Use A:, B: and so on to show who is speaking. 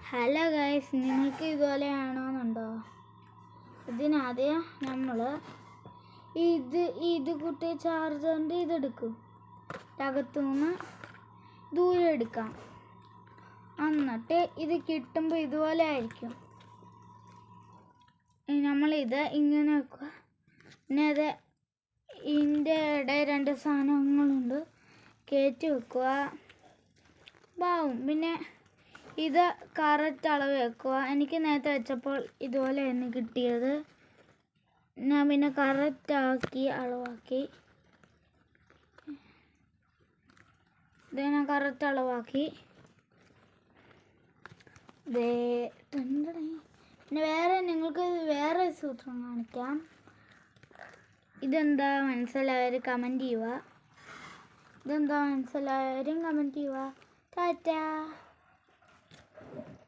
A: Hello guys, നിങ്ങൾക്ക് ഇതുപോലെയാണോന്നുണ്ടോ? ഇതിനാദ്യം നമ്മൾ ഇത് കുട്ടി ചാർജറിൻ്റെ ഇതെടുക്കും, അകത്തുനിന്ന് ദൂരം എടുക്കാം. എന്നിട്ട് ഇത് കിട്ടുമ്പോൾ ഇതുപോലെ ആയിരിക്കും. നമ്മളിത് ഇങ്ങനെ വെക്കുക. പിന്നെ അത് ഇതിൻ്റെ ഇടയിൽ 2 സാധനങ്ങളുണ്ട്, കയറ്റി വെക്കുക. ബാവും. പിന്നെ ഇത് കറക്റ്റ് അളവ് വെക്കുക. എനിക്ക് നേരത്തെ വെച്ചപ്പോൾ ഇതുപോലെയാണ് കിട്ടിയത്. ഞാൻ പിന്നെ കറക്റ്റാക്കി അളവാക്കി. ഇത് ഞാൻ കറക്റ്റ് അളവാക്കി. പിന്നെ നിങ്ങൾക്ക് വേറെ സൂത്രം കാണിക്കാം. ഇതെന്താ മനസ്സിലായവർ കമൻറ്റ് ചെയ്യുക. ടാറ്റാ.